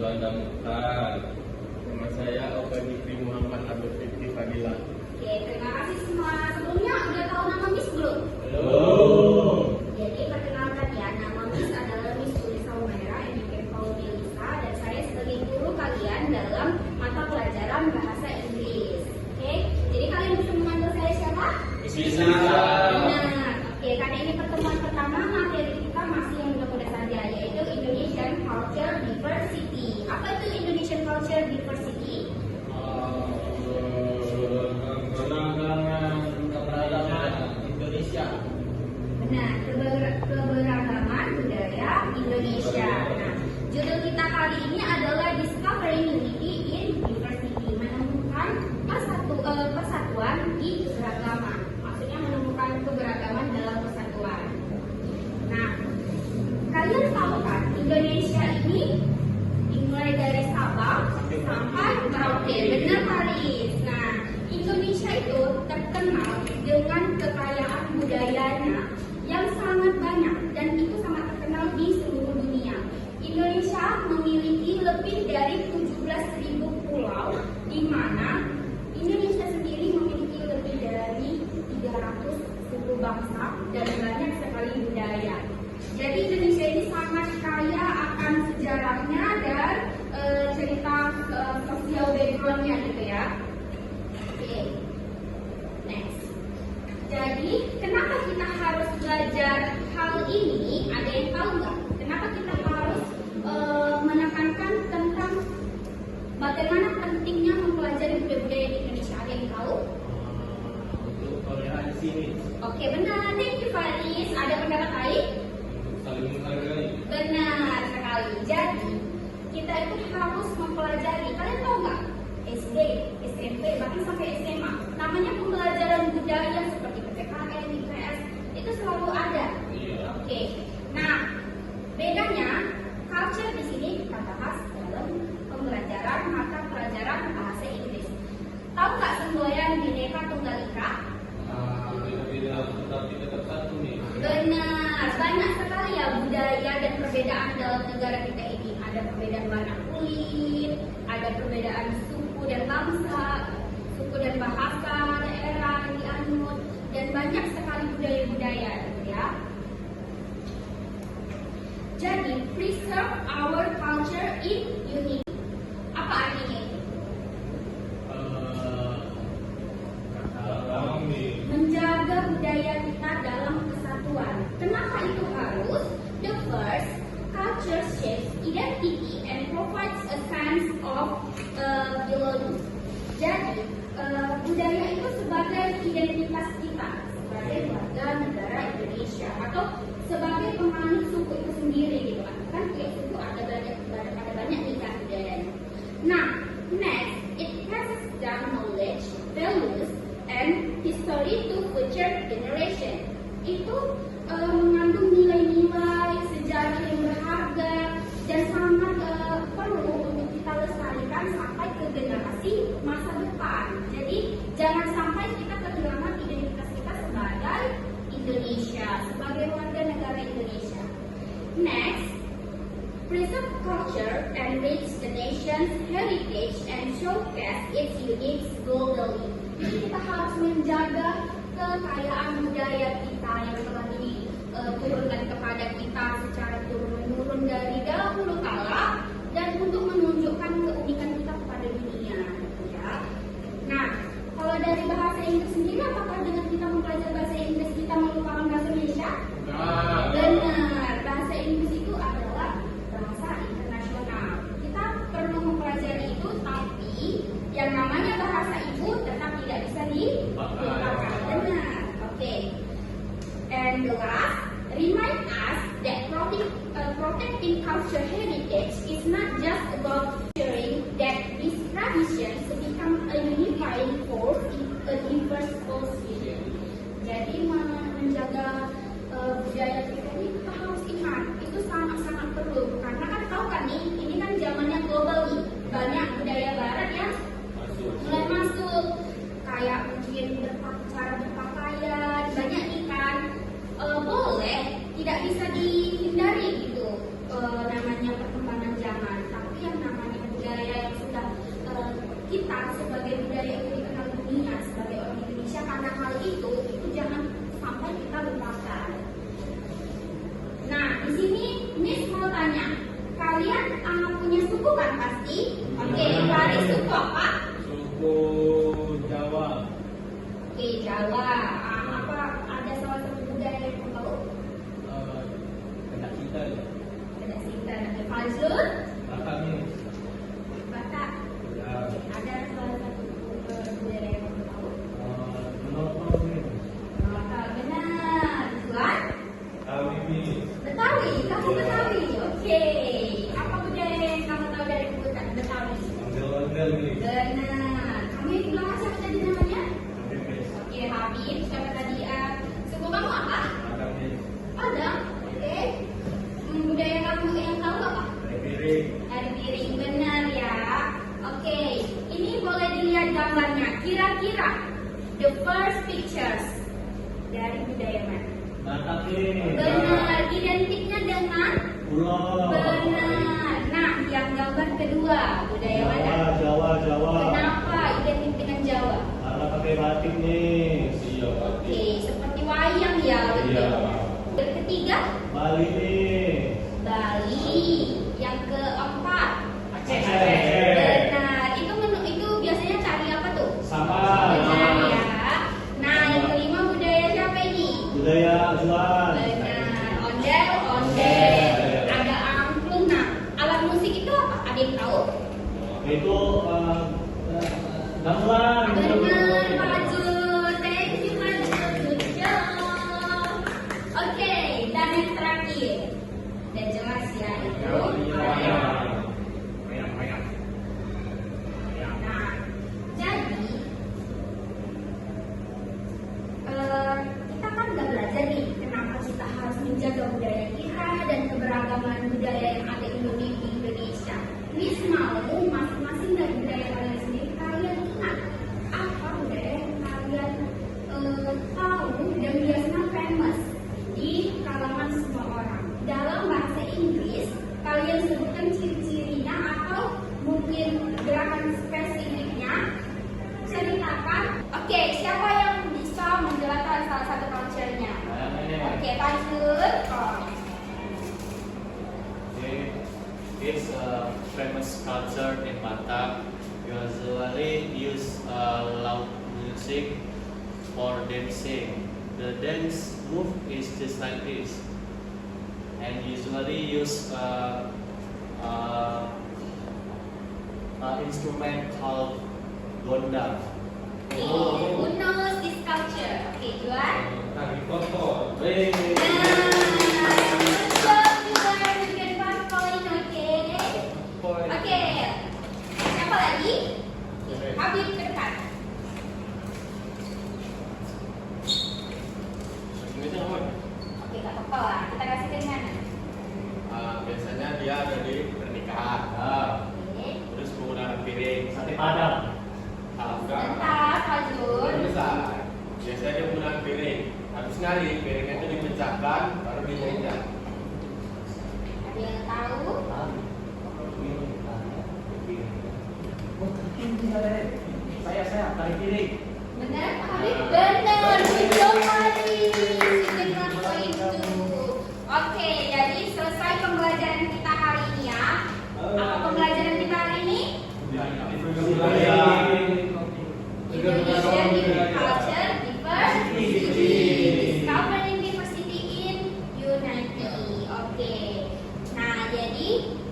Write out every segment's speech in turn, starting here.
Juanda Mukhtar. Nama saya Oka Fikri Muhammad Abdul Fikri Fadila. Oke, terima kasih semua. Sebelumnya udah tahu nama Miss belum? Belum. Jadi perkenalkan ya, nama Miss adalah Miss Ulisa Humaira MIK Pauli Lisa, dan saya sebagai guru kalian dalam mata pelajaran bahasa Inggris. Oke, jadi kalian bisa memanggil saya siapa? Bisa. Benar. Oke, karena ini pertemuan pertama, materi kita masih yang mudah-mudah saja, yaitu Indonesian Culture Diversity. Apa itu Indonesian Culture Diversity? Keberagaman Indonesia. Benar, keberagaman budaya Indonesia. Nah, judul kita kali ini adalah Discovering Unity in Diversity, menemukan persatuan di keberagaman. Maksudnya menemukan keberagaman dalam persatuan. Nah, kalian tahu kan Indonesia ini dimulai dari Sabang sampai Merauke. Benar, Paris. Nah, Indonesia itu terkenal dengan kekayaan budayanya yang sangat banyak, dan itu sangat terkenal di seluruh dunia. Indonesia memiliki lebih dari 17.000 pulau, di mana Indonesia sendiri memiliki lebih dari 300 suku bangsa dan banyak sekali budaya. Jadi Indonesia ini sangat kaya akan sejarahnya dan cerita sosial backgroundnya gitu ya. Oke, next. Jadi kenapa kita harus belajar hal ini? Ada yang tahu nggak? Kenapa kita harus menekankan tentang bagaimana pentingnya mempelajari budaya-budaya di Indonesia? Ada yang tahu? Untuk toleransi ini. Oke, benar. Thank you, Faris. Ada pendapat lain? Saling menghargai. Benar sekali. Jadi kita itu harus mempelajari. Kalian tahu nggak? SD, SMP, bahkan sampai SMA. Namanya pembelajaran budaya seperti PPKN, IPS, itu selalu ada. Iya. Oke. Nah, bedanya culture di sini kita bahas dalam pembelajaran mata pelajaran bahasa Inggris. Tahu nggak semboyan Bhinneka Tunggal Ika? Beda-beda tetapi tetap satu nih. Benar, banyak sekali ya budaya dan perbedaan dalam negara kita ini. Ada perbedaan warna kulit, ada perbedaan suku dan bangsa, suku dan bahasa, daerah yang dianut, dan banyak sekali budaya-budaya gitu ya. Jadi, preserve our culture in unity. Apa artinya itu? Menjaga budaya kita dalam kesatuan. Kenapa itu harus? The first, culture shapes identity and provides a sense of belonging. Jadi, budaya itu sebagai identitas kita sebagai warga negara Indonesia atau sebagai penganut suku itu sendiri gitu kan. Kan tiap suku ada banyak nih kan budayanya. Nah, next, it passes down knowledge, values, and history to future generation. Itu mengandung nilai-nilai sejarah yang berharga dan sangat perlu untuk kita lestarikan sampai ke generasi masa depan. Jadi jangan sampai kita kehilangan identitas kita sebagai Indonesia, sebagai warga negara Indonesia. Next, preserve culture, enrich the nation's heritage, and showcase its unique globally. Jadi kita harus menjaga kekayaan budaya kita yang telah diturunkan kepada kita secara turun-menurun dari dahulu kala, dan untuk menunjukkan keunikan kita kepada dunia. Ya. Nah, kalau dari bahasa Inggris sendiri, apakah dengan kita mempelajari bahasa Inggris kita melupakan bahasa Indonesia? Benar, bahasa Inggris itu adalah bahasa internasional. Kita perlu mempelajari itu, tapi yang namanya bahasa ibu tetap tidak bisa dilupakan. Benar, oke. And the last, remind us that protecting cultural heritage is not just about ensuring that these traditions become a unifying force in a diverse society. Jadi menjaga budaya kita ini kita harus ingat, itu sangat-sangat perlu. Karena kan tahu kan nih, ini kan zamannya global nih, banyak budaya barat yang mulai masuk, kayak mungkin cara berpakaian, banyak nih kan. Boleh, tidak bisa dihindari gitu namanya perkembangan zaman, tapi yang namanya suku apa? Suku Jawa. Oke, Jawa. Apa ada salah satu budaya yang kamu tahu? Kena kita. Ada Sinta dan Fazlun. Kakak Miss. Batak. Ya. Ada salah satu budaya yang kamu tahu? Menopang Miss. Batak, benar. Tuan? Kami Miss. Betawi, kamu Betawi. Oke. Apa budaya yang kamu tahu dari Betawi? Ondel-ondel Miss. Benar. Kamu yang bilang siapa tadi namanya? Kami Miss. Oke, Habib. Siapa tadi? Suku kamu apa? Kakak Miss. Padang. Oke. Budaya kamu yang tahu apa? Piring. Dari piring, benar ya. Oke, ini boleh dilihat gambarnya. Kira-kira the first pictures dari budaya mana? Kakak Miss. Benar, identiknya dengan Pulau. benar. Nah, yang gambar kedua budaya mana? Jawa. Kenapa identik dengan Jawa? Karena pakai batik nih. Iya, Oke, seperti wayang ya, betul. Iya. Yang ketiga, Bali nih. Bali. Yang keempat, Aceh. benar. Itu biasanya cari apa tuh? Sama. Benar ya. Nah, yang kelima budaya siapa ini? Budaya Azuan. Benar. Ondel. Ada angklung. Nah, alat musik itu apa? Ada yang tahu? Itu gamelan. Benar, Fazul. Thank you, Fazul. Good job. Oke, dan yang terakhir. Dan jelas ya itu. Nah, jadi kita kan udah belajar nih kenapa kita harus menjaga budaya kita dan keberagaman budaya yang ada di Indonesia. Miss mau masing-masing dari budaya kalian sendiri kalian ingat apa budaya yang kalian tahu dan biasanya famous di kalangan semua orang. Dalam bahasa Inggris kalian sebutkan ciri-cirinya atau mungkin gerakan spesifiknya. Ceritakan. Oke, siapa yang bisa menjelaskan salah satu culture-nya? Oke, Fazul. It's a famous culture in Batak. Usually use loud music for dancing. The dance move is just like this, and usually use instrument called gondang. Who knows this culture? Oke, Juan. Tari kotor. Oke, siapa lagi? Habib ke depan. Oke, gak apa-apa lah. Kita kasih ke mana? Biasanya dia ada di pernikahan. Oke. Terus menggunakan piring. Sate Padang. Enggak. Bentar, Fazul. Bisa. Biasanya dia menggunakan piring. Habis ngari, piringnya itu dipecahkan, baru dijajah. Ada yang tahu? Saya tarik piring. Benar, Habib? Benar. Good job, Habib. Dengan poin itu. Oke, jadi selesai pembelajaran kita hari ini ya. Apa pembelajaran kita hari ini? Indonesia Different Culture, Diversity. Discovering Diversity in Unity. Oke. Nah, jadi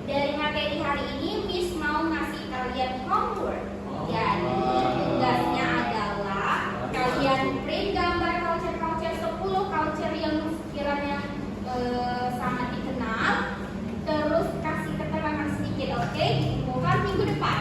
dari materi hari ini Miss mau ngasih kalian homework. Jadi tugasnya adalah kalian print gambar culture-culture 10 culture yang sekiranya sangat dikenal. Terus kasih keterangan sedikit, oke? Dikumpulkan minggu depan.